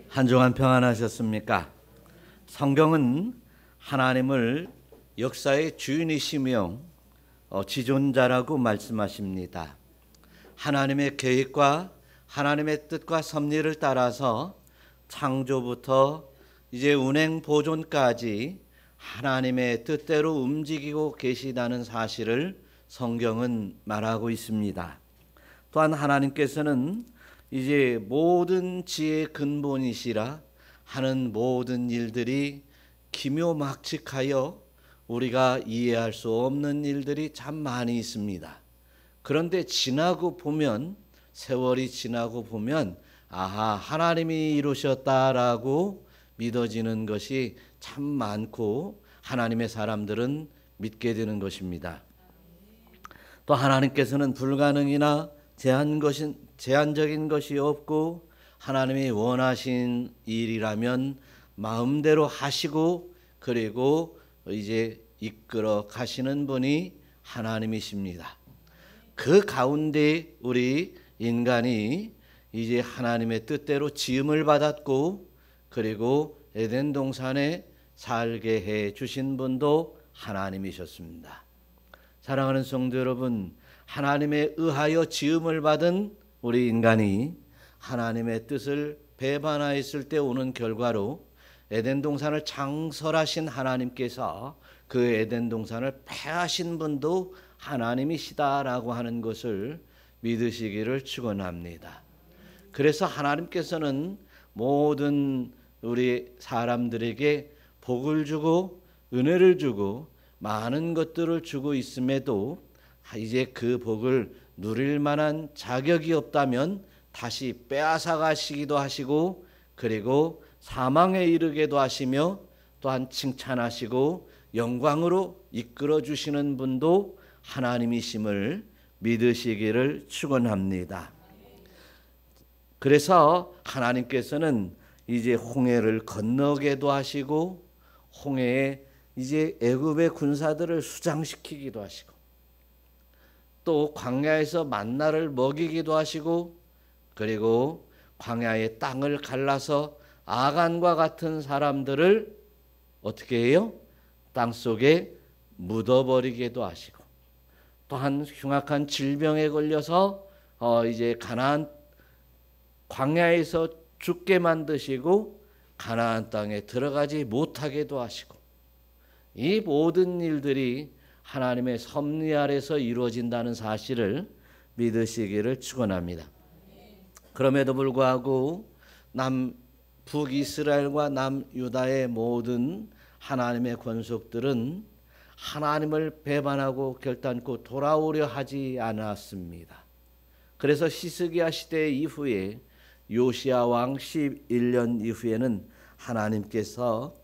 한 주간 평안하셨습니까? 성경은 하나님을 역사의 주인이시며 지존자라고 말씀하십니다. 하나님의 계획과 하나님의 뜻과 섭리를 따라서 창조부터 이제 운행 보존까지 하나님의 뜻대로 움직이고 계시다는 사실을 성경은 말하고 있습니다. 또한 하나님께서는 이제 모든 지혜의 근본이시라 하는 모든 일들이 기묘막측하여 우리가 이해할 수 없는 일들이 참 많이 있습니다. 그런데 세월이 지나고 보면 아하, 하나님이 이루셨다라고 믿어지는 것이 참 많고 하나님의 사람들은 믿게 되는 것입니다. 또 하나님께서는 불가능이나 제한적인 것이 없고 하나님이 원하신 일이라면 마음대로 하시고 그리고 이제 이끌어 가시는 분이 하나님이십니다. 그 가운데 우리 인간이 이제 하나님의 뜻대로 지음을 받았고 그리고 에덴 동산에 살게 해 주신 분도 하나님이셨습니다. 사랑하는 성도 여러분, 하나님에 의하여 지음을 받은 우리 인간이 하나님의 뜻을 배반하였을 때 오는 결과로 에덴 동산을 창설하신 하나님께서 그 에덴 동산을 폐하신 분도 하나님이시다라고 하는 것을 믿으시기를 축원합니다. 그래서 하나님께서는 모든 우리 사람들에게 복을 주고 은혜를 주고 많은 것들을 주고 있음에도 이제 그 복을 누릴 만한 자격이 없다면 다시 빼앗아 가시기도 하시고 그리고 사망에 이르게도 하시며 또한 칭찬하시고 영광으로 이끌어 주시는 분도 하나님이심을 믿으시기를 축원합니다. 그래서 하나님께서는 이제 홍해를 건너게도 하시고 홍해에 이제 애굽의 군사들을 수장시키기도 하시고 또 광야에서 만나를 먹이기도 하시고 그리고 광야의 땅을 갈라서 아간과 같은 사람들을 어떻게 해요? 땅속에 묻어버리기도 하시고 또한 흉악한 질병에 걸려서 이제 가나안 광야에서 죽게 만드시고 가나안 땅에 들어가지 못하게도 하시고 이 모든 일들이 하나님의 섭리 아래서 이루어진다는 사실을 믿으시기를 축원합니다. 그럼에도 불구하고 북이스라엘과 남유다의 모든 하나님의 권속들은 하나님을 배반하고 결단코 돌아오려 하지 않았습니다. 그래서 히스기야 시대 이후에 요시야 왕 11년 이후에는 하나님께서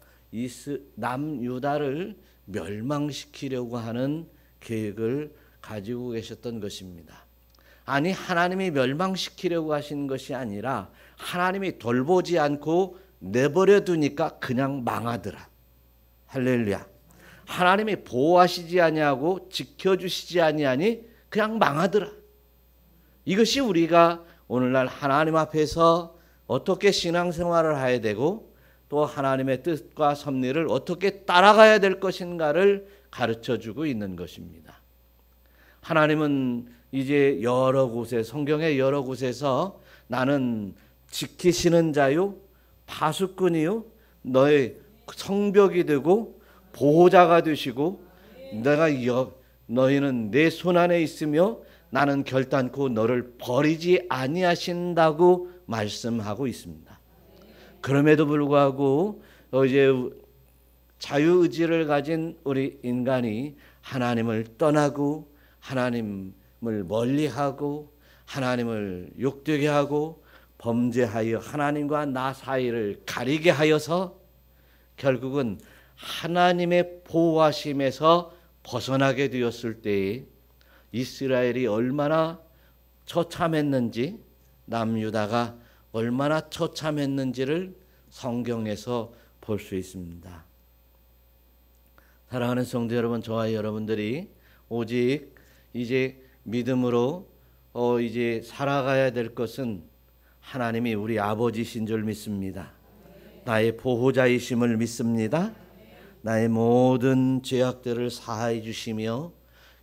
남유다를 멸망시키려고 하는 계획을 가지고 계셨던 것입니다. 아니 하나님이 멸망시키려고 하신 것이 아니라 하나님이 돌보지 않고 내버려 두니까 그냥 망하더라. 할렐루야. 하나님이 보호하시지 아니하고 지켜주시지 아니하니 그냥 망하더라. 이것이 우리가 오늘날 하나님 앞에서 어떻게 신앙생활을 해야 되고 또 하나님의 뜻과 섭리를 어떻게 따라가야 될 것인가를 가르쳐주고 있는 것입니다. 하나님은 이제 여러 곳에 성경의 여러 곳에서 나는 지키시는 자요 파수꾼이요 너의 성벽이 되고 보호자가 되시고 너희는 내 손 안에 있으며 나는 결단코 너를 버리지 아니하신다고 말씀하고 있습니다. 그럼에도 불구하고 이제 자유의지를 가진 우리 인간이 하나님을 떠나고 하나님을 멀리하고 하나님을 욕되게 하고 범죄하여 하나님과 나 사이를 가리게 하여서 결국은 하나님의 보호하심에서 벗어나게 되었을 때에 이스라엘이 얼마나 처참했는지 남유다가 얼마나 처참했는지를 성경에서 볼 수 있습니다. 사랑하는 성도 여러분, 저와 여러분들이 오직 이제 믿음으로 이제 살아가야 될 것은 하나님이 우리 아버지신 줄 믿습니다. 나의 보호자이심을 믿습니다. 나의 모든 죄악들을 사하여 주시며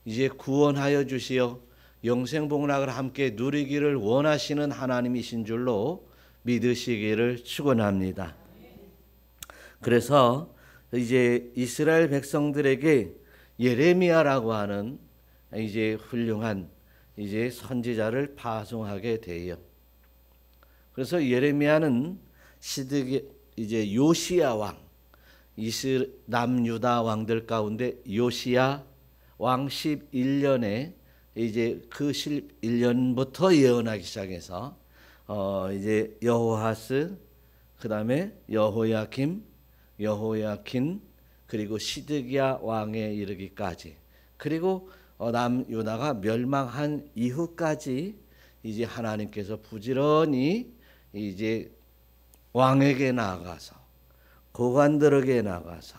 이제 구원하여 주시어 영생복락을 함께 누리기를 원하시는 하나님이신 줄로 믿으시기를 축원합니다. 그래서 이제 이스라엘 백성들에게 예레미야라고 하는 이제 훌륭한 이제 선지자를 파송하게 돼요. 그래서 예레미야는 이제 요시야 왕, 남유다 왕들 가운데 요시야 왕 11년에 이제 그 11년부터 예언하기 시작해서 이제 여호아스, 그다음에 여호야김, 그리고 시드기야 왕에 이르기까지, 그리고 남유다가 멸망한 이후까지 이제 하나님께서 부지런히 이제 왕에게 나아가서, 고관들에게 나아가서,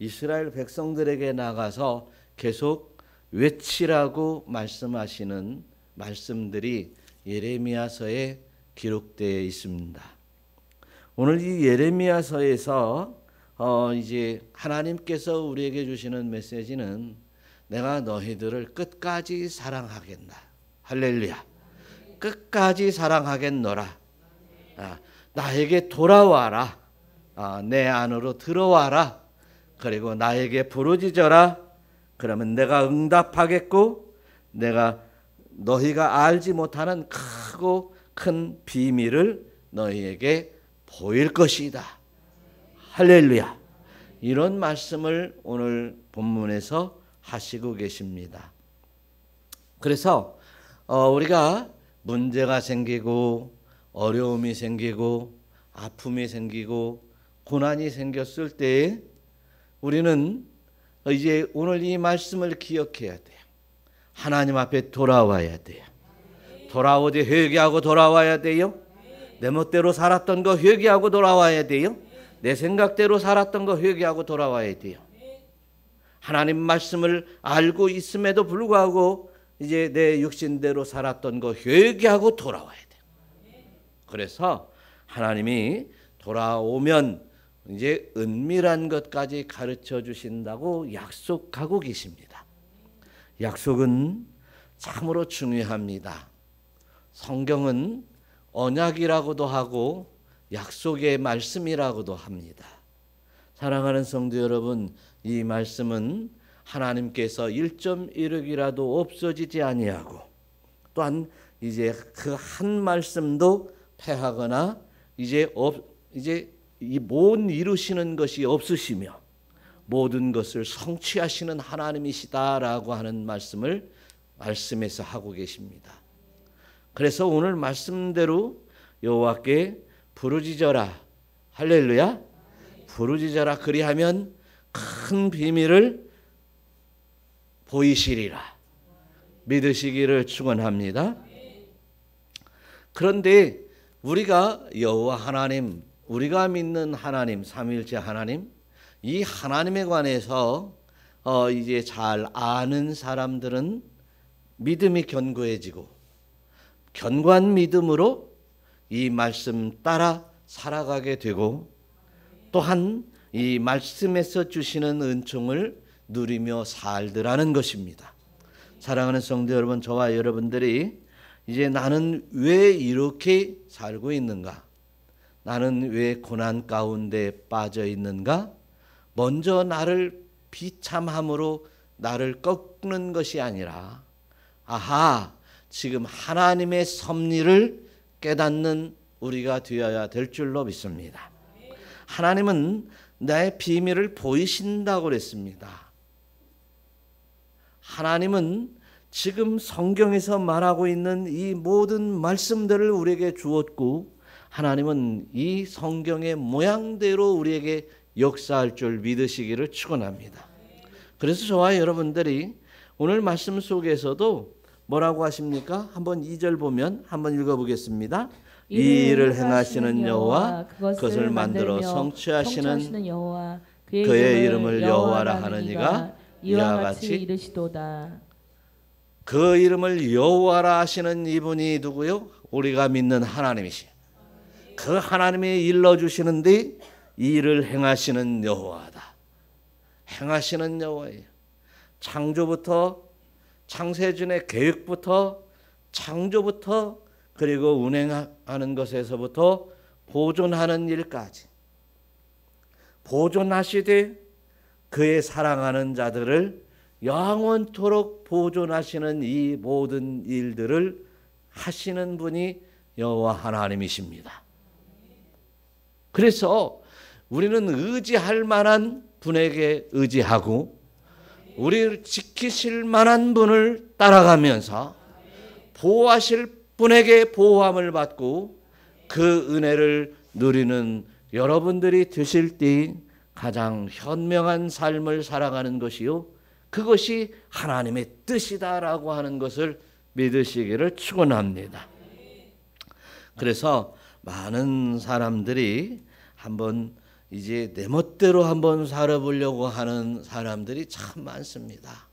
이스라엘 백성들에게 나아가서 계속 외치라고 말씀하시는 말씀들이 예레미야서에 기록되어 있습니다. 오늘 이 예레미야서에서 이제 하나님께서 우리에게 주시는 메시지는 내가 너희들을 끝까지 사랑하겠다. 할렐루야. 끝까지 사랑하겠노라. 나에게 돌아와라. 내 안으로 들어와라. 그리고 나에게 부르짖어라. 그러면 내가 응답하겠고, 내가 너희가 알지 못하는 크고 큰 비밀을 너희에게 보일 것이다. 할렐루야. 이런 말씀을 오늘 본문에서 하시고 계십니다. 그래서 우리가 문제가 생기고 어려움이 생기고 아픔이 생기고 고난이 생겼을 때 우리는 이제 오늘 이 말씀을 기억해야 돼요. 하나님 앞에 돌아와야 돼요. 돌아오되 회개하고 돌아와야 돼요. 내 멋대로 살았던 거 회개하고 돌아와야 돼요. 내 생각대로 살았던 거 회개하고 돌아와야 돼요. 하나님 말씀을 알고 있음에도 불구하고 이제 내 육신대로 살았던 거 회개하고 돌아와야 돼요. 그래서 하나님이 돌아오면 이제 은밀한 것까지 가르쳐 주신다고 약속하고 계십니다. 약속은 참으로 중요합니다. 성경은 언약이라고도 하고 약속의 말씀이라고도 합니다. 사랑하는 성도 여러분, 이 말씀은 하나님께서 1.1획이라도 없어지지 아니하고, 또한 이제 그 한 말씀도 패하거나 이제 이 못 이루시는 것이 없으시며 모든 것을 성취하시는 하나님이시다라고 하는 말씀에서 하고 계십니다. 그래서 오늘 말씀대로 여호와께 부르짖어라. 할렐루야. 부르짖어라. 그리하면 큰 비밀을 보이시리라. 믿으시기를 축원합니다. 그런데 우리가 여호와 하나님, 우리가 믿는 하나님, 삼위일체 하나님, 이 하나님에 관해서 이제 잘 아는 사람들은 믿음이 견고해지고, 견고한 믿음으로 이 말씀 따라 살아가게 되고, 또한 이 말씀에서 주시는 은총을 누리며 살더라는 것입니다. 사랑하는 성도 여러분, 저와 여러분들이 이제 나는 왜 이렇게 살고 있는가? 나는 왜 고난 가운데 빠져 있는가? 먼저 나를 비참함으로 나를 꺾는 것이 아니라, 지금 하나님의 섭리를 깨닫는 우리가 되어야 될 줄로 믿습니다. 하나님은 나의 비밀을 보이신다고 그랬습니다. 하나님은 지금 성경에서 말하고 있는 이 모든 말씀들을 우리에게 주었고, 하나님은 이 성경의 모양대로 우리에게 역사할 줄 믿으시기를 축원합니다. 그래서 저와 여러분들이 오늘 말씀 속에서도 뭐라고 하십니까? 한번 2절 보면 한번 읽어보겠습니다. 이 일을 행하시는 여호와, 그것을 만들어 성취하시는 여호와, 그의 이름을 여호와라 하는 이가 이와 같이 이르시도다. 그 이름을 여호와라 하시는 이분이 누구요? 우리가 믿는 하나님이시. 그 하나님이 일러주시는데 이 일을 행하시는 여호와다. 행하시는 여호와예요. 창조부터 창세전의 계획부터 창조부터 그리고 운행하는 것에서부터 보존하는 일까지 보존하시되 그의 사랑하는 자들을 영원토록 보존하시는 이 모든 일들을 하시는 분이 여호와 하나님이십니다. 그래서 우리는 의지할 만한 분에게 의지하고 우리를 지키실 만한 분을 따라가면서 보호하실 분에게 보호함을 받고 그 은혜를 누리는 여러분들이 되실 때 가장 현명한 삶을 살아가는 것이요 그것이 하나님의 뜻이다라고 하는 것을 믿으시기를 축원합니다. 그래서 많은 사람들이 한번 이제 내 멋대로 한번 살아보려고 하는 사람들이 참 많습니다.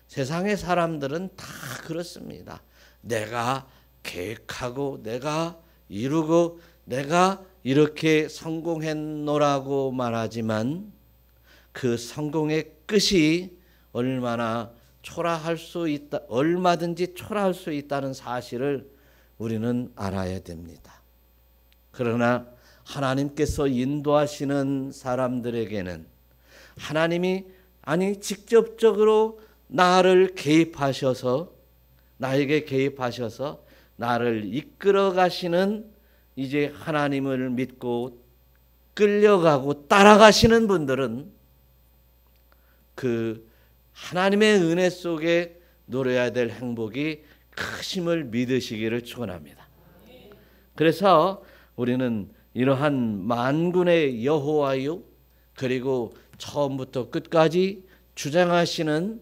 세상의 사람들은 다 그렇습니다. 내가 계획하고 내가 이루고 내가 이렇게 성공했노라고 말하지만 그 성공의 끝이 얼마나 초라할 수 있다, 얼마든지 초라할 수 있다는 사실을 우리는 알아야 됩니다. 그러나 하나님께서 인도하시는 사람들에게는 하나님이 직접적으로 나를 개입하셔서 나에게 개입하셔서 나를 이끌어 가시는 이제 하나님을 믿고 끌려가고 따라가시는 분들은 그 하나님의 은혜 속에 누려야 될 행복이 크심을 믿으시기를 축원합니다. 그래서 우리는 이러한 만군의 여호와요 그리고 처음부터 끝까지 주장하시는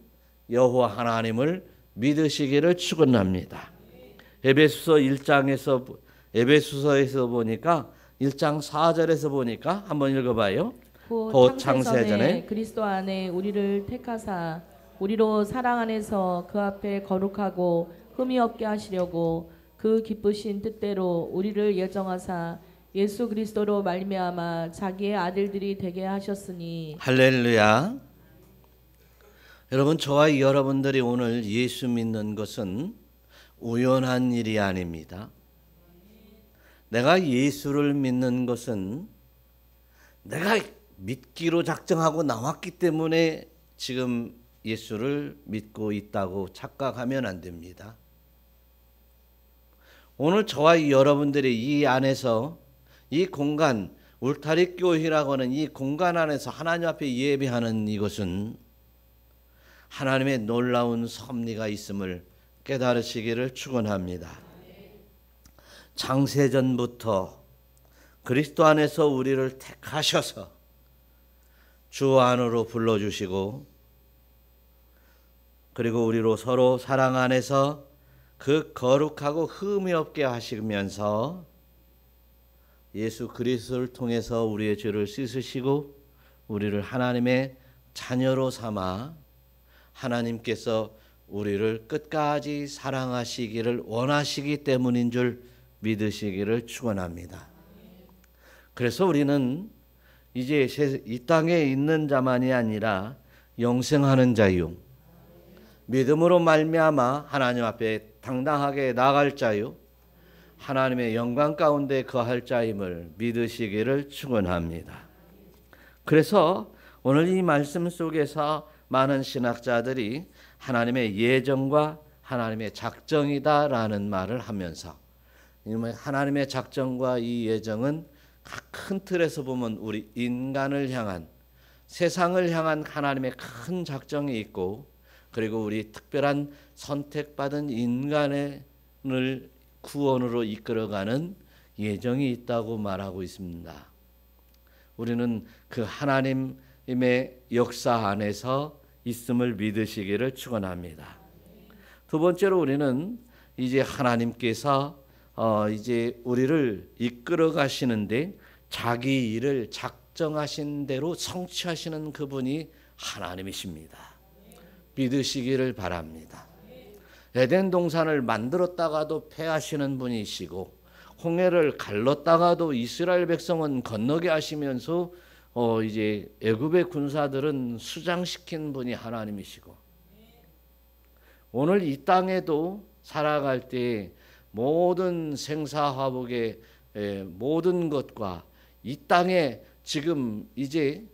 여호와 하나님을 믿으시기를 축원합니다. 에베소서에서 보니까 1장 4절에서 보니까 한번 읽어봐요. 곧 창세전에 그리스도 안에 우리를 택하사 우리로 사랑 안에서 그 앞에 거룩하고 흠이 없게 하시려고 그 기쁘신 뜻대로 우리를 예정하사 예수 그리스도로 말미암아 자기의 아들들이 되게 하셨으니 할렐루야. 여러분 저와 여러분들이 오늘 예수 믿는 것은 우연한 일이 아닙니다. 내가 예수를 믿는 것은 내가 믿기로 작정하고 나왔기 때문에 지금 예수를 믿고 있다고 착각하면 안 됩니다. 오늘 저와 여러분들이 이 안에서 이 공간 울타리 교회라고 하는 이 공간 안에서 하나님 앞에 예배하는 이것은 하나님의 놀라운 섭리가 있음을 깨달으시기를 축원합니다. 창세전부터 그리스도 안에서 우리를 택하셔서 주 안으로 불러주시고 그리고 우리로 서로 사랑 안에서 그 거룩하고 흠이 없게 하시면서 예수 그리스도를 통해서 우리의 죄를 씻으시고 우리를 하나님의 자녀로 삼아 하나님께서 우리를 끝까지 사랑하시기를 원하시기 때문인 줄 믿으시기를 축원합니다. 그래서 우리는 이제 이 땅에 있는 자만이 아니라 영생하는 자요 믿음으로 말미암아 하나님 앞에 당당하게 나갈 자요 하나님의 영광 가운데 거할 자임을 믿으시기를 축원합니다. 그래서 오늘 이 말씀 속에서 많은 신학자들이 하나님의 예정과 하나님의 작정이다라는 말을 하면서 하나님의 작정과 이 예정은 큰 틀에서 보면 우리 인간을 향한 세상을 향한 하나님의 큰 작정이 있고 그리고 우리 특별한 선택받은 인간을 구원으로 이끌어가는 예정이 있다고 말하고 있습니다. 우리는 그 하나님의 역사 안에서 있음을 믿으시기를 축원합니다. 두 번째로 우리는 이제 하나님께서 이제 우리를 이끌어 가시는데 자기 일을 작정하신 대로 성취하시는 그분이 하나님이십니다. 믿으시기를 바랍니다. 에덴 동산을 만들었다가도 폐하시는 분이시고 홍해를 갈랐다가도 이스라엘 백성은 건너게 하시면서 이제 애굽의 군사들은 수장시킨 분이 하나님이시고, 오늘 이 땅에도 살아갈 때 모든 생사화복의 모든 것과 이 땅에 지금 이제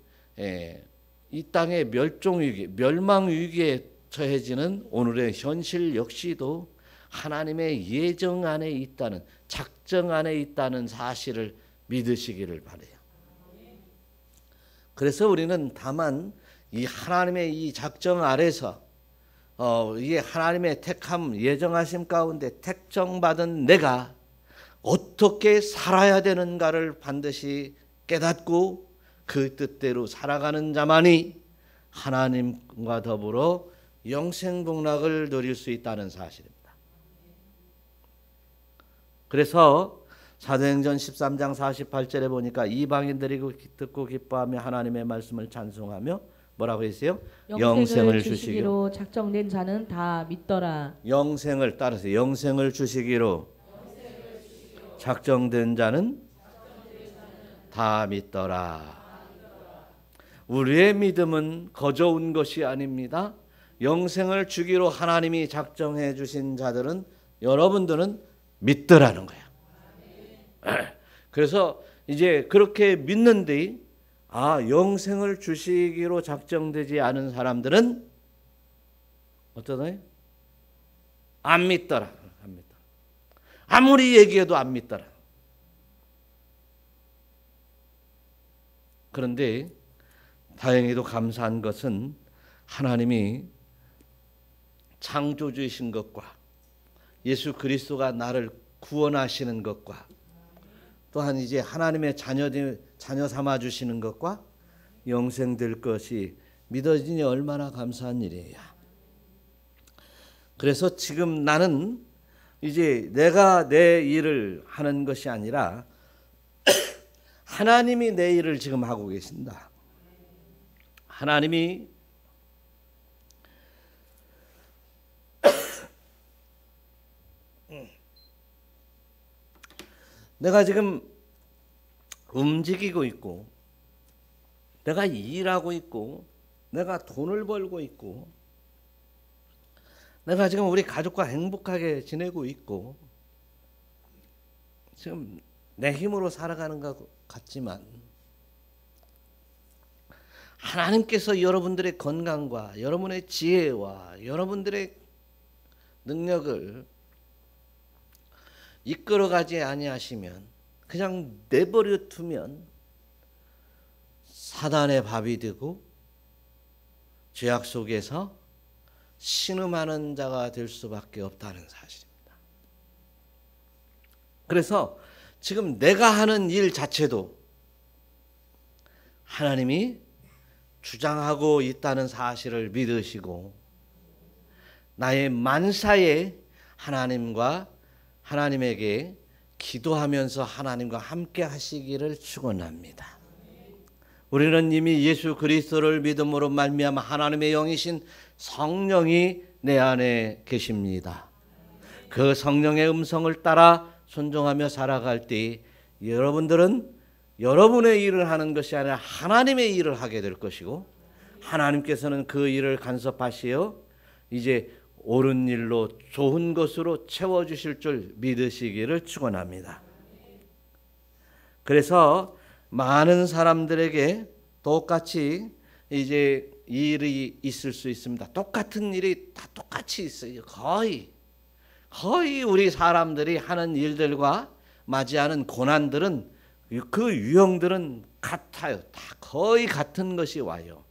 이 땅의 멸종위기, 멸망위기에 처해지는 오늘의 현실 역시도 하나님의 예정 안에 있다는, 작정 안에 있다는 사실을 믿으시기를 바라요. 그래서 우리는 다만 이 하나님의 이 작정 아래서 이게 하나님의 택함, 예정하심 가운데 택정받은 내가 어떻게 살아야 되는가를 반드시 깨닫고 그 뜻대로 살아가는 자만이 하나님과 더불어 영생복락을 누릴 수 있다는 사실입니다. 그래서 사도행전 13장 48절에 보니까 이방인들이 듣고 기뻐하며 하나님의 말씀을 찬송하며 뭐라고 했어요? 영생을 주시기로 작정된 자는 다 믿더라. 영생을 따라서 영생을 주시기로 작정된 자는 다 믿더라. 우리의 믿음은 거저온 것이 아닙니다. 영생을 주기로 하나님이 작정해 주신 자들은, 여러분들은 믿더라는 거야. 그래서 이제 그렇게 믿는데, 영생을 주시기로 작정되지 않은 사람들은 어떠나요? 안 믿더라. 안 믿더라. 아무리 얘기해도 안 믿더라. 그런데 다행히도 감사한 것은 하나님이 창조주이신 것과 예수 그리스도가 나를 구원하시는 것과 또한 이제 하나님의 자녀 삼아 주시는 것과 영생될 것이 믿어지니 얼마나 감사한 일이에요. 그래서 지금 나는 이제 내가 내 일을 하는 것이 아니라 하나님이 내 일을 지금 하고 계신다. 하나님이 내가 지금 움직이고 있고, 내가 일하고 있고, 내가 돈을 벌고 있고, 내가 지금 우리 가족과 행복하게 지내고 있고, 지금 내 힘으로 살아가는 것 같지만 하나님께서 여러분들의 건강과 여러분의 지혜와 여러분들의 능력을 이끌어가지 아니하시면, 그냥 내버려 두면 사단의 밥이 되고 죄악 속에서 신음하는 자가 될 수밖에 없다는 사실입니다. 그래서 지금 내가 하는 일 자체도 하나님이 주장하고 있다는 사실을 믿으시고, 나의 만사에 하나님에게 기도하면서 하나님과 함께 하시기를 축원합니다. 우리는 이미 예수 그리스도를 믿음으로 말미암아 하나님의 영이신 성령이 내 안에 계십니다. 그 성령의 음성을 따라 순종하며 살아갈 때 여러분들은 여러분의 일을 하는 것이 아니라 하나님의 일을 하게 될 것이고, 하나님께서는 그 일을 간섭하시어 이제 옳은 일로 좋은 것으로 채워주실 줄 믿으시기를 축원합니다. 그래서 많은 사람들에게 똑같이 이제 일이 있을 수 있습니다. 똑같은 일이 다 똑같이 있어요. 거의 우리 사람들이 하는 일들과 맞이하는 고난들은, 그 유형들은 같아요. 다 거의 같은 것이 와요.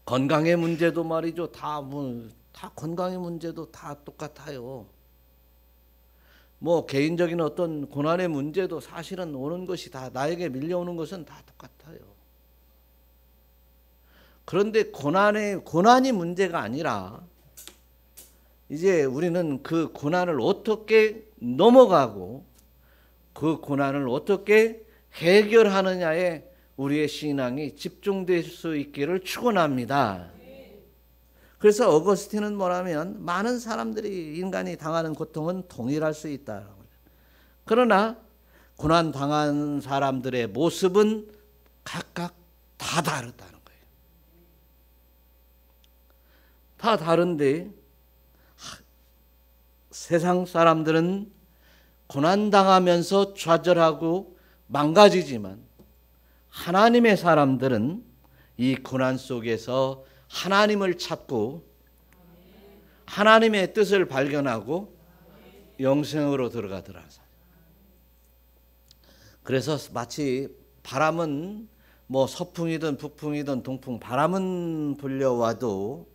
건강의 문제도 말이죠. 다 건강의 문제도 다 똑같아요. 뭐 개인적인 어떤 고난의 문제도 사실은 오는 것이 다, 나에게 밀려오는 것은 다 똑같아요. 그런데 고난이 문제가 아니라 이제 우리는 그 고난을 어떻게 넘어가고 그 고난을 어떻게 해결하느냐에 우리의 신앙이 집중될 수 있기를 축원합니다. 그래서 어거스틴은 뭐라면, 많은 사람들이 인간이 당하는 고통은 동일할 수 있다. 그러나 고난 당한 사람들의 모습은 각각 다 다르다는 거예요. 다 다른데 세상 사람들은 고난 당하면서 좌절하고 망가지지만 하나님의 사람들은 이 고난 속에서 하나님을 찾고 하나님의 뜻을 발견하고 영생으로 들어가더라. 그래서 마치 바람은 뭐 서풍이든 북풍이든 동풍, 바람은 불려와도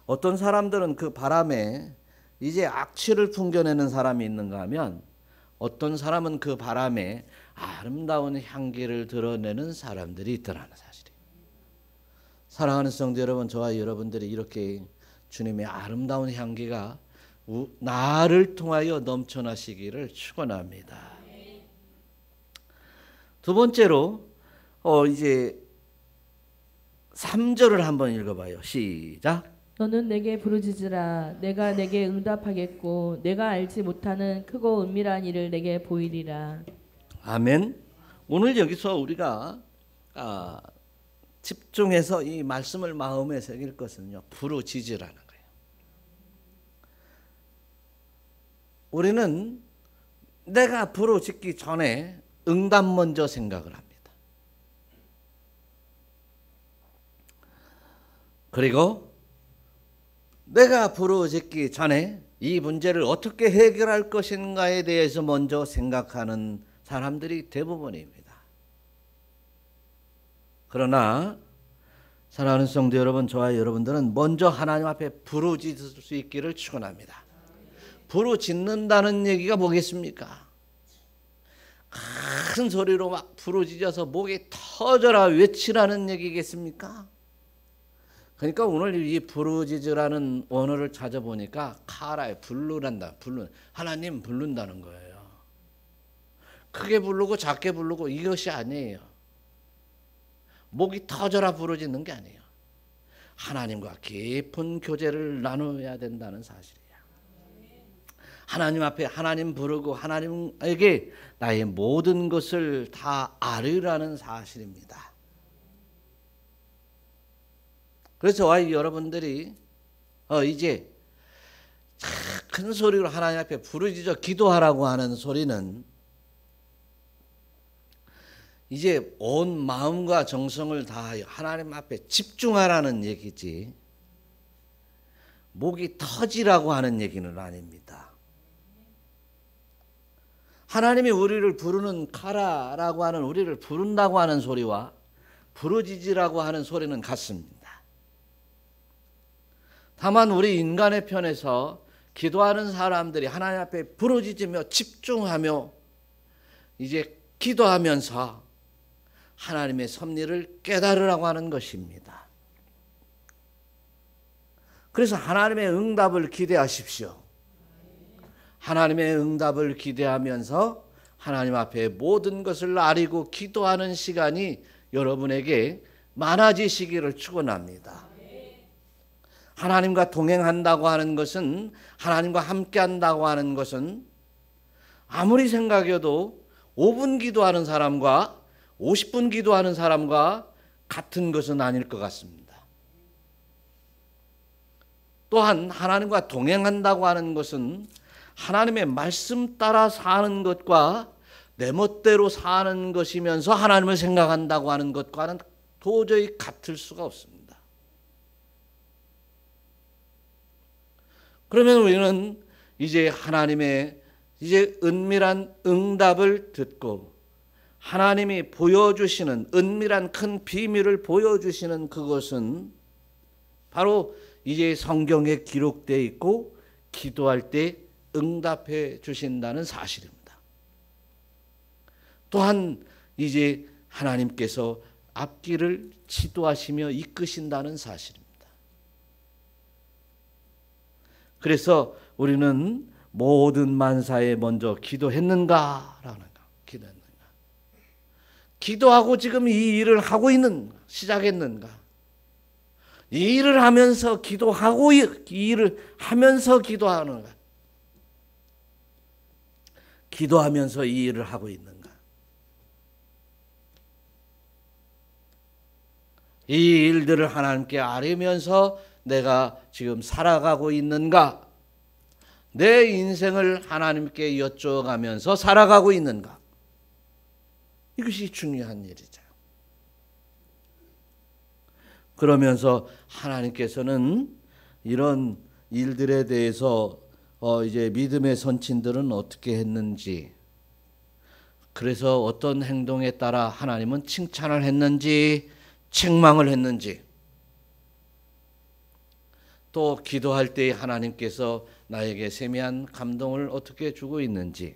어떤 사람들은 그 바람에 이제 악취를 풍겨내는 사람이 있는가 하면 어떤 사람은 그 바람에 아름다운 향기를 드러내는 사람들이 있더라는 사실이에요. 사랑하는 성도 여러분, 저와 여러분들이 이렇게 주님의 아름다운 향기가 나를 통하여 넘쳐나시기를 축원합니다. 두 번째로 이제 3절을 한번 읽어봐요. 시작. 너는 내게 부르짖으라. 내가 내게 응답하겠고 내가 알지 못하는 크고 은밀한 일을 내게 보이리라. 아멘. 오늘 여기서 우리가 집중해서 이 말씀을 마음에 새길 것은요, 부르짖으라는 거예요. 우리는 내가 부르짖기 전에 응답 먼저 생각을 합니다. 그리고 내가 부르짖기 전에 이 문제를 어떻게 해결할 것인가에 대해서 먼저 생각하는 사람들이 대부분입니다. 그러나 사랑하는 성도 여러분, 저와 여러분들은 먼저 하나님 앞에 부르짖을 수 있기를 축원합니다. 부르짖는다는 얘기가 뭐겠습니까? 큰 소리로 막 부르짖어서 목이 터져라 외치라는 얘기겠습니까? 그러니까 오늘 이 부르짖으라는 원어를 찾아보니까 카라에 부르란다, 하나님 부른다는 거예요. 크게 부르고 작게 부르고 이것이 아니에요. 목이 터져라 부르짖는 게 아니에요. 하나님과 깊은 교제를 나눠야 된다는 사실이에요. 하나님 앞에 하나님 부르고 하나님에게 나의 모든 것을 다 아뢰라는 사실입니다. 그래서 저와 여러분들이 이제 큰 소리로 하나님 앞에 부르짖어 기도하라고 하는 소리는 이제 온 마음과 정성을 다하여 하나님 앞에 집중하라는 얘기지, 목이 터지라고 하는 얘기는 아닙니다. 하나님이 우리를 부르는 카라라고 하는, 우리를 부른다고 하는 소리와 부르짖으라고 하는 소리는 같습니다. 다만 우리 인간의 편에서 기도하는 사람들이 하나님 앞에 부르짖으며 집중하며 이제 기도하면서 하나님의 섭리를 깨달으라고 하는 것입니다. 그래서 하나님의 응답을 기대하십시오. 하나님의 응답을 기대하면서 하나님 앞에 모든 것을 아뢰고 기도하는 시간이 여러분에게 많아지시기를 축원합니다. 하나님과 동행한다고 하는 것은, 하나님과 함께한다고 하는 것은 아무리 생각해도 5분 기도하는 사람과 50분 기도하는 사람과 같은 것은 아닐 것 같습니다. 또한 하나님과 동행한다고 하는 것은 하나님의 말씀 따라 사는 것과 내 멋대로 사는 것이면서 하나님을 생각한다고 하는 것과는 도저히 같을 수가 없습니다. 그러면 우리는 이제 하나님의 이제 은밀한 응답을 듣고 하나님이 보여주시는 은밀한 큰 비밀을 보여주시는 그것은 바로 이제 성경에 기록되어 있고 기도할 때 응답해 주신다는 사실입니다. 또한 이제 하나님께서 앞길을 지도하시며 이끄신다는 사실입니다. 그래서 우리는 모든 만사에 먼저 기도했는가라는 거, 기도했는가? 기도하고 지금 이 일을 하고 있는가? 시작했는가? 이 일을 하면서 기도하고 이 일을 하면서 기도하는가? 기도하면서 이 일을 하고 있는가? 이 일들을 하나님께 아뢰면서 내가 지금 살아가고 있는가? 내 인생을 하나님께 여쭤가면서 살아가고 있는가? 이것이 중요한 일이죠. 그러면서 하나님께서는 이런 일들에 대해서 이제 믿음의 선친들은 어떻게 했는지, 그래서 어떤 행동에 따라 하나님은 칭찬을 했는지 책망을 했는지, 또 기도할 때 하나님께서 나에게 세미한 감동을 어떻게 주고 있는지,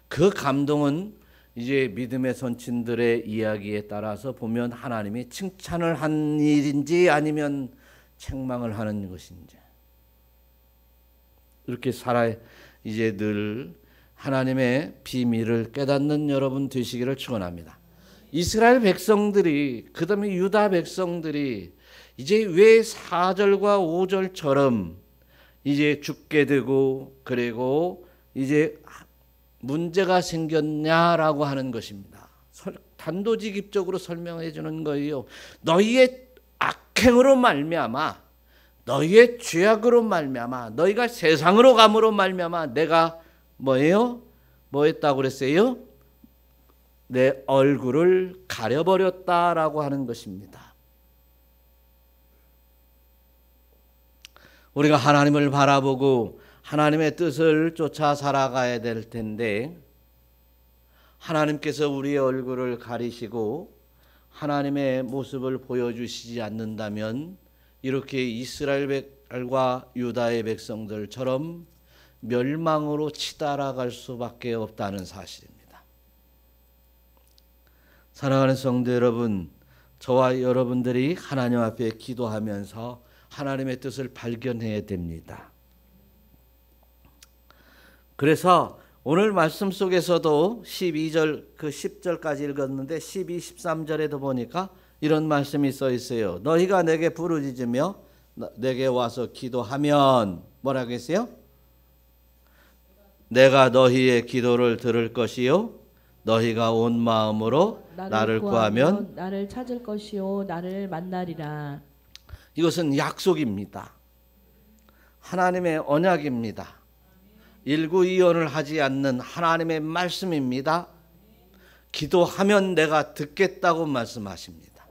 그 감동은 이제 믿음의 선친들의 이야기에 따라서 보면 하나님이 칭찬을 한 일인지 아니면 책망을 하는 것인지, 이렇게 살아 이제 늘 하나님의 비밀을 깨닫는 여러분 되시기를 축원합니다. 이스라엘 백성들이, 그다음에 유다 백성들이 이제 왜 4절과 5절처럼 이제 죽게 되고 그리고 이제 문제가 생겼냐라고 하는 것입니다. 단도직입적으로 설명해 주는 거예요. 너희의 악행으로 말미암아, 너희의 죄악으로 말미암아, 너희가 세상으로 감으로 말미암아 내가 뭐예요? 뭐 했다고 그랬어요? 내 얼굴을 가려버렸다라고 하는 것입니다. 우리가 하나님을 바라보고 하나님의 뜻을 쫓아 살아가야 될 텐데, 하나님께서 우리의 얼굴을 가리시고 하나님의 모습을 보여주시지 않는다면 이렇게 이스라엘과 유다의 백성들처럼 멸망으로 치달아갈 수밖에 없다는 사실입니다. 사랑하는 성도 여러분, 저와 여러분들이 하나님 앞에 기도하면서 하나님의 뜻을 발견해야 됩니다. 그래서 오늘 말씀 속에서도 12절 그 10절까지 읽었는데 12, 13절에도 보니까 이런 말씀이 써 있어요. 너희가 내게 부르짖으며 내게 와서 기도하면 뭐라고 했어요? 내가 너희의 기도를 들을 것이요 너희가 온 마음으로 나를 구하면 나를 찾을 것이요 나를 만나리라. 이것은 약속입니다. 하나님의 언약입니다. 일구이언을 하지 않는 하나님의 말씀입니다. 기도하면 내가 듣겠다고 말씀하십니다.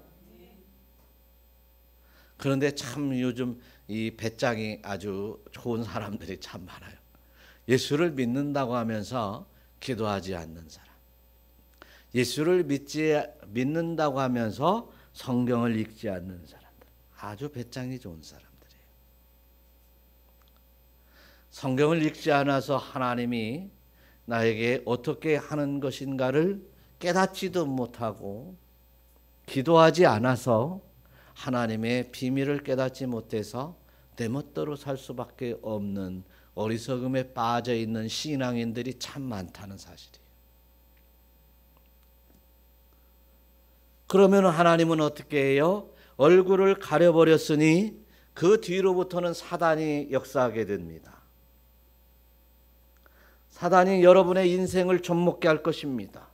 그런데 참 요즘 이 배짱이 아주 좋은 사람들이 참 많아요. 예수를 믿는다고 하면서 기도하지 않는 사람, 예수를 믿는다고 하면서 성경을 읽지 않는 사람들, 아주 배짱이 좋은 사람들이에요. 성경을 읽지 않아서 하나님이 나에게 어떻게 하는 것인가를 깨닫지도 못하고, 기도하지 않아서 하나님의 비밀을 깨닫지 못해서 내 멋대로 살 수밖에 없는 어리석음에 빠져 있는 신앙인들이 참 많다는 사실이에요. 그러면 하나님은 어떻게 해요? 얼굴을 가려버렸으니 그 뒤로부터는 사단이 역사하게 됩니다. 사단이 여러분의 인생을 좀먹게 할 것입니다.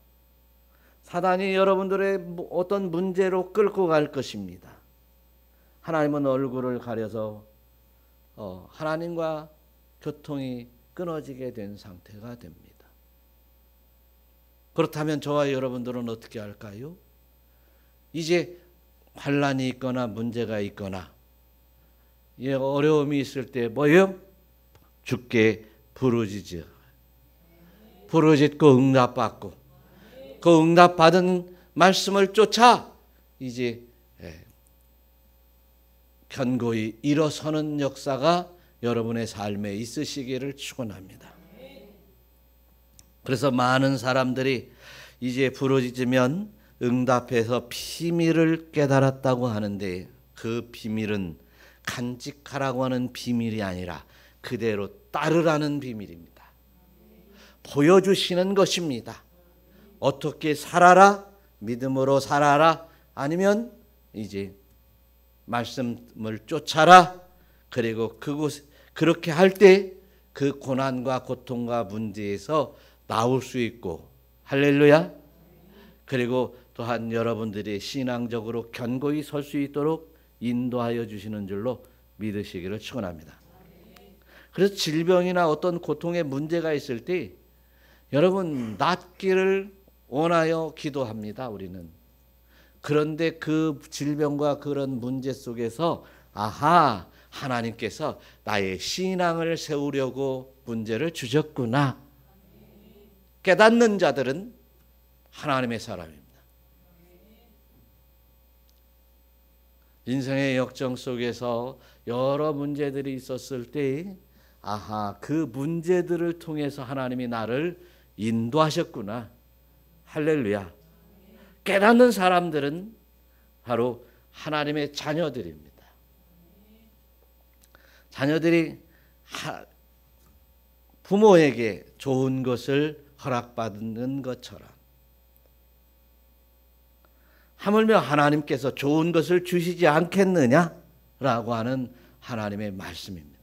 사단이 여러분들의 어떤 문제로 끌고 갈 것입니다. 하나님은 얼굴을 가려서 하나님과 교통이 끊어지게 된 상태가 됩니다. 그렇다면 저와 여러분들은 어떻게 할까요? 이제 환난이 있거나 문제가 있거나 어려움이 있을 때 뭐예요? 주께 부르짖어. 부르짖고 응답받고 그 응답받은 말씀을 쫓아 이제 견고히 일어서는 역사가 여러분의 삶에 있으시기를 축원합니다. 그래서 많은 사람들이 이제 부르짖으면 응답해서 비밀을 깨달았다고 하는데, 그 비밀은 간직하라고 하는 비밀이 아니라 그대로 따르라는 비밀입니다. 보여주시는 것입니다. 어떻게 살아라, 믿음으로 살아라, 아니면 이제 말씀을 쫓아라. 그리고 그렇게 할 때 그 고난과 고통과 문제에서 나올 수 있고, 할렐루야. 그리고 또한 여러분들이 신앙적으로 견고히 설 수 있도록 인도하여 주시는 줄로 믿으시기를 축원합니다. 그래서 질병이나 어떤 고통의 문제가 있을 때 여러분 낫기를 원하여 기도합니다. 우리는. 그런데 그 질병과 그런 문제 속에서 아하, 하나님께서 나의 신앙을 세우려고 문제를 주셨구나. 깨닫는 자들은 하나님의 사람입니다. 인생의 역정 속에서 여러 문제들이 있었을 때 아하, 그 문제들을 통해서 하나님이 나를 인도하셨구나. 할렐루야. 깨닫는 사람들은 바로 하나님의 자녀들입니다. 자녀들이 부모에게 좋은 것을 허락받는 것처럼 하물며 하나님께서 좋은 것을 주시지 않겠느냐라고 하는 하나님의 말씀입니다.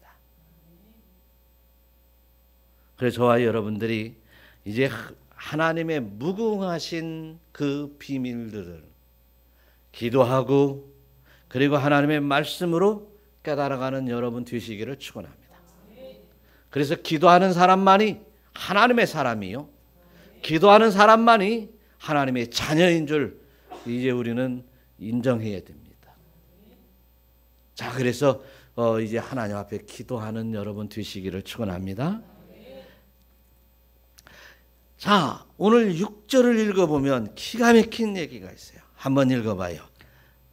그래서 저와 여러분들이 이제 하나님의 무궁하신 그 비밀들을 기도하고 그리고 하나님의 말씀으로 깨달아가는 여러분 되시기를 축원합니다. 그래서 기도하는 사람만이 하나님의 사람이요, 기도하는 사람만이 하나님의 자녀인 줄 이제 우리는 인정해야 됩니다. 자, 그래서 이제 하나님 앞에 기도하는 여러분 되시기를 축원합니다. 자, 오늘 6절을 읽어보면 기가 막힌 얘기가 있어요. 한번 읽어봐요.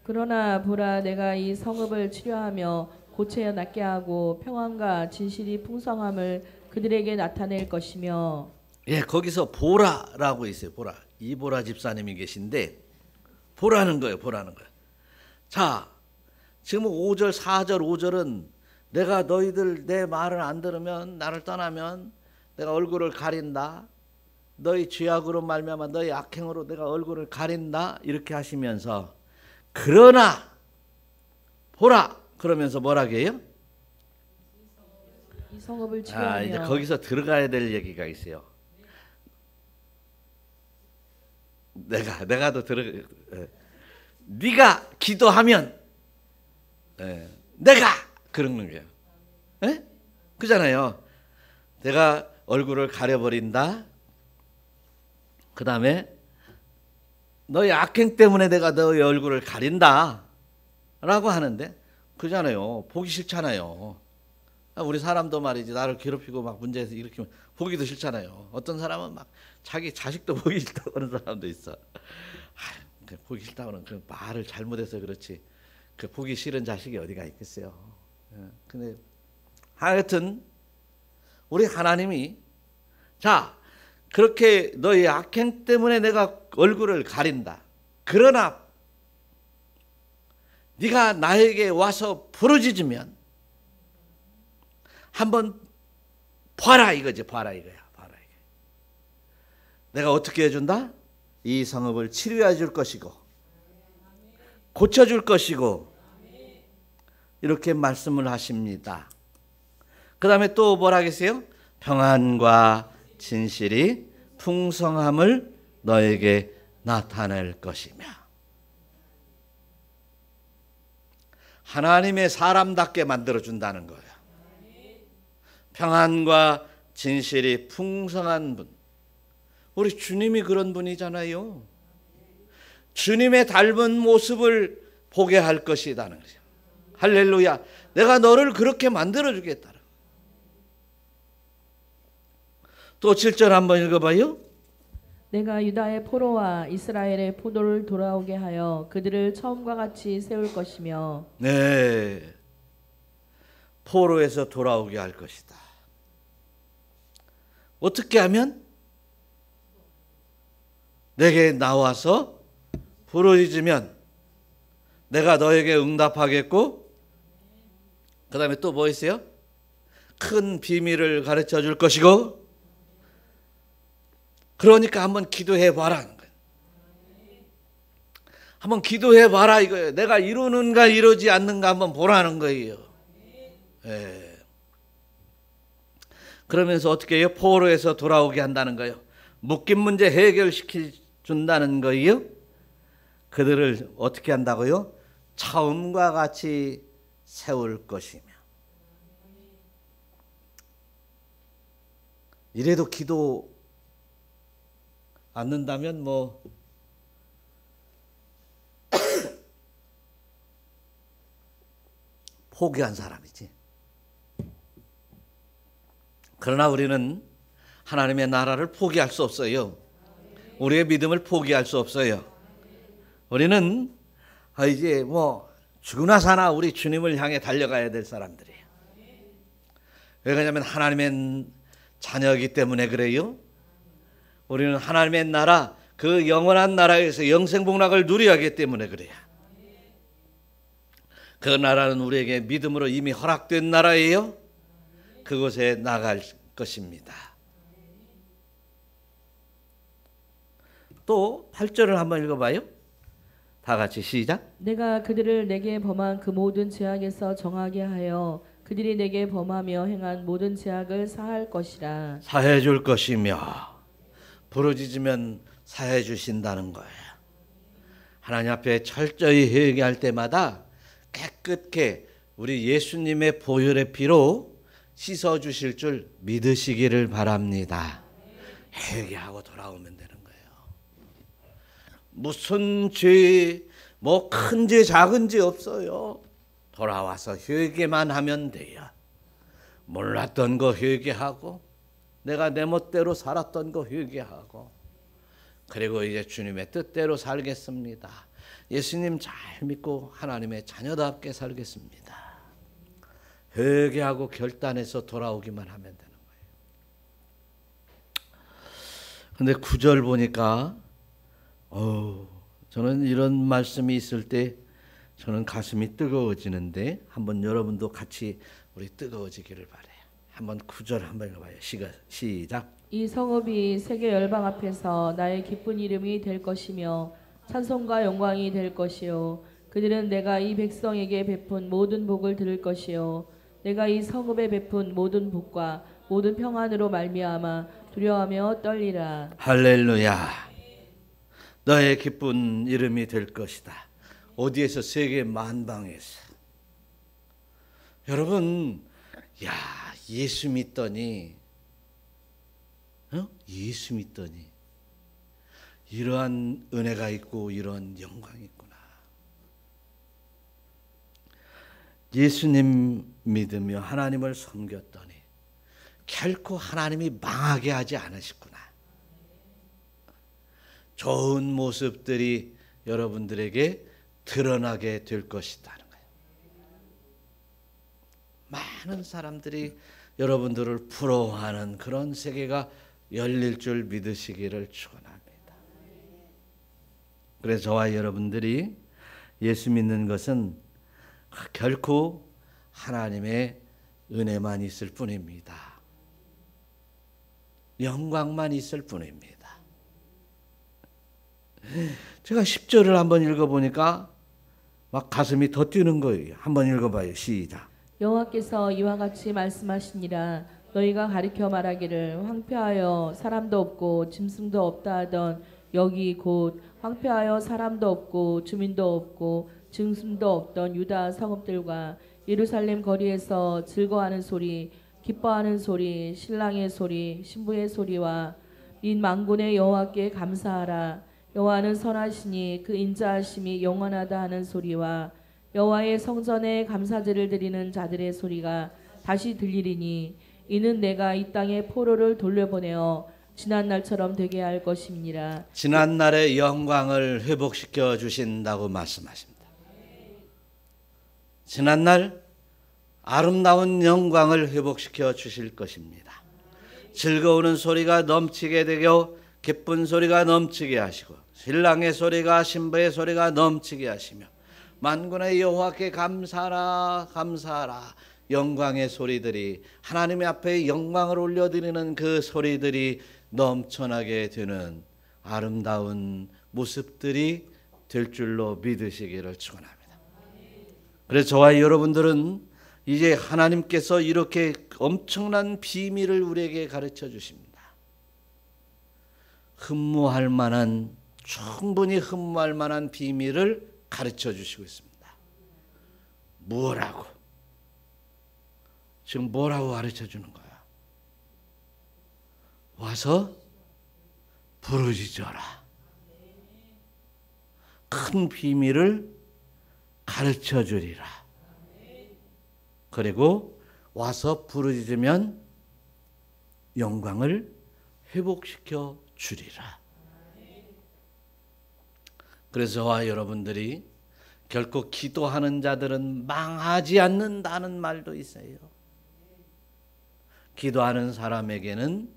그러나 보라, 내가 이 성읍을 치료하며 고쳐 낫게 하고 평안과 진실이 풍성함을 그들에게 나타낼 것이며. 예, 거기서 보라라고 있어요. 보라. 이보라 집사님이 계신데 보라는 거예요. 보라는 거예요. 자, 지금 5절, 4절, 5절은 내가 너희들 내 말을 안 들으면 나를 떠나면 내가 얼굴을 가린다. 너희 죄악으로 말미암아 너희 악행으로 내가 얼굴을 가린다. 이렇게 하시면서 그러나 보라 그러면서 뭐라고 해요? 이 성읍을 치료하며. 이제 거기서 들어가야 될 얘기가 있어요. 내가 더 네가 기도하면 내가 그러는 거예요. 에? 그잖아요. 내가 얼굴을 가려버린다. 그 다음에 너희 악행 때문에 내가 너희 얼굴을 가린다 라고 하는데 그잖아요. 보기 싫잖아요. 우리 사람도 말이지 나를 괴롭히고 막 문제에서 일으키면 보기도 싫잖아요. 어떤 사람은 막 자기 자식도 보기 싫다고 하는 사람도 있어. 보기 싫다고 하는 그 말을 잘못해서 그렇지 그 보기 싫은 자식이 어디가 있겠어요. 근데 하여튼 우리 하나님이 자 그렇게 너희 악행 때문에 내가 얼굴을 가린다. 그러나 네가 나에게 와서 부르짖으면 한번 봐라 이거지. 봐라 이거야. 봐라 이거. 내가 어떻게 해준다? 이 성읍을 치료해 줄 것이고 고쳐줄 것이고 이렇게 말씀을 하십니다. 그 다음에 또 뭐라 하겠어요? 평안과 진실이 풍성함을 너에게 나타낼 것이며. 하나님의 사람답게 만들어준다는 거예요. 평안과 진실이 풍성한 분. 우리 주님이 그런 분이잖아요. 주님의 닮은 모습을 보게 할 것이라는 거죠. 할렐루야. 내가 너를 그렇게 만들어주겠다. 또 7절 한번 읽어봐요. 내가 유다의 포로와 이스라엘의 포도를 돌아오게 하여 그들을 처음과 같이 세울 것이며. 네, 포로에서 돌아오게 할 것이다. 어떻게 하면? 내게 나와서 부르짖으면 내가 너에게 응답하겠고 그 다음에 또 뭐 있어요? 큰 비밀을 가르쳐 줄 것이고 그러니까 한번 기도해 봐라. 한번 기도해 봐라 이거예요. 내가 이루는가 이루지 않는가 한번 보라는 거예요. 예. 그러면서 어떻게 해요? 포로에서 돌아오게 한다는 거예요. 묶인 문제 해결시켜 준다는 거예요. 그들을 어떻게 한다고요? 처음과 같이 세울 것이며. 이래도 기도 않는다면 뭐 포기한 사람이지. 그러나 우리는 하나님의 나라를 포기할 수 없어요. 우리의 믿음을 포기할 수 없어요. 우리는 이제 뭐 죽으나 사나 우리 주님을 향해 달려가야 될 사람들이에요. 왜 그러냐면 하나님의 자녀이기 때문에 그래요. 우리는 하나님의 나라, 그 영원한 나라에서 영생복락을 누려야 하기 때문에 그래요. 그 나라는 우리에게 믿음으로 이미 허락된 나라예요. 그곳에 나갈 것입니다. 또 8절을 한번 읽어봐요. 다 같이 시작. 내가 그들을 내게 범한 그 모든 죄악에서 정하게 하여 그들이 내게 범하며 행한 모든 죄악을 사할 것이라. 사해 줄 것이며, 부르짖으면 사해 주신다는 거예요. 하나님 앞에 철저히 회개할 때마다 깨끗게 우리 예수님의 보혈의 피로 씻어 주실 줄 믿으시기를 바랍니다. 회개하고 돌아오면 되는 거예요. 무슨 죄, 뭐 큰 죄 작은 죄 없어요. 돌아와서 회개만 하면 돼요. 몰랐던 거 회개하고, 내가 내 멋대로 살았던 거 회개하고, 그리고 이제 주님의 뜻대로 살겠습니다. 예수님 잘 믿고 하나님의 자녀답게 살겠습니다. 회개하고 결단해서 돌아오기만 하면 되는 거예요. 근데 9절 보니까 저는 이런 말씀이 있을 때 저는 가슴이 뜨거워지는데, 한번 여러분도 같이 우리 뜨거워지기를 바래요. 한번 9절 한번 읽어봐요. 시작. 이 성읍이 세계 열방 앞에서 나의 기쁜 이름이 될 것이며 찬송과 영광이 될 것이요, 그들은 내가 이 백성에게 베푼 모든 복을 들을 것이요, 내가 이 성읍에 베푼 모든 복과 모든 평안으로 말미암아 두려워하며 떨리라. 할렐루야. 너의 기쁜 이름이 될 것이다. 어디에서? 세계 만방에서. 여러분, 야, 예수 믿더니 예수 믿더니 이러한 은혜가 있고 이러한 영광이 있구나. 예수님 믿으며 하나님을 섬겼더니 결코 하나님이 망하게 하지 않으시구나. 좋은 모습들이 여러분들에게 드러나게 될 것이라는 거예요. 많은 사람들이 여러분들을 부러워하는 그런 세계가 열릴 줄 믿으시기를 축원합니다. 그래서 저와 여러분들이 예수 믿는 것은 결코 하나님의 은혜만 있을 뿐입니다. 영광만 있을 뿐입니다. 제가 10절을 한번 읽어보니까 막 가슴이 더 뛰는 거예요. 한번 읽어봐요. 시작. 여호와께서 이와 같이 말씀하시니라. 너희가 가리켜 말하기를 황폐하여 사람도 없고 짐승도 없다 하던 여기 곧 황폐하여 사람도 없고 주민도 없고 짐승도 없던 유다 성읍들과 예루살렘 거리에서 즐거워하는 소리, 기뻐하는 소리, 신랑의 소리, 신부의 소리와 민 만군의 여호와께 감사하라. 여호와는 선하시니 그 인자하심이 영원하다 하는 소리와 여호와의 성전에 감사제를 드리는 자들의 소리가 다시 들리리니 이는 내가 이 땅에 포로를 돌려보내어 지난 날처럼 되게 할 것임이니라. 지난 날의 영광을 회복시켜 주신다고 말씀하십니다. 지난 날 아름다운 영광을 회복시켜 주실 것입니다. 즐거우는 소리가 넘치게 되고 기쁜 소리가 넘치게 하시고 신랑의 소리가 신부의 소리가 넘치게 하시며 만군의 여호와께 감사하라 감사하라. 영광의 소리들이, 하나님의 앞에 영광을 올려드리는 그 소리들이 넘쳐나게 되는 아름다운 모습들이 될 줄로 믿으시기를 축원합니다. 그래서 저와 여러분들은 이제 하나님께서 이렇게 엄청난 비밀을 우리에게 가르쳐 주십니다. 흠모할 만한, 충분히 흠모할 만한 비밀을 가르쳐 주시고 있습니다. 뭐라고? 지금 뭐라고 가르쳐 주는 거야? 와서 부르짖어라. 큰 비밀을 가르쳐 주리라. 그리고 와서 부르짖으면 영광을 회복시켜 주리라. 그래서 저와 여러분들이 결코 기도하는 자들은 망하지 않는다는 말도 있어요. 기도하는 사람에게는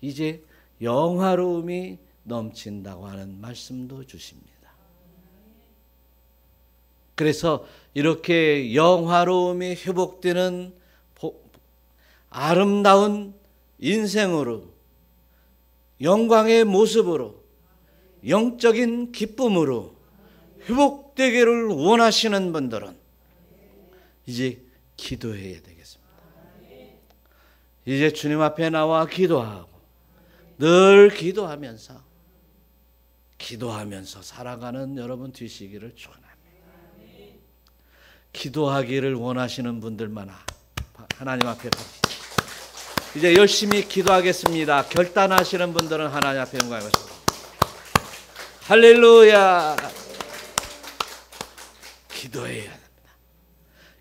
이제 영화로움이 넘친다고 하는 말씀도 주십니다. 그래서 이렇게 영화로움이 회복되는 아름다운 인생으로, 영광의 모습으로, 영적인 기쁨으로 회복되기를 원하시는 분들은 이제 기도해야 되겠습니다. 이제 주님 앞에 나와 기도하고 늘 기도하면서 살아가는 여러분 되시기를 축원합니다. 기도하기를 원하시는 분들만 하나님 앞에 갑시다. 이제 열심히 기도하겠습니다. 결단하시는 분들은 하나님 앞에 영광하시고, 할렐루야. 기도해야 됩니다.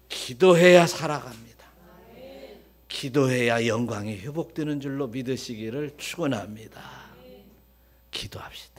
기도해야 살아갑니다. 기도해야 영광이 회복되는 줄로 믿으시기를 축원합니다. 기도합시다.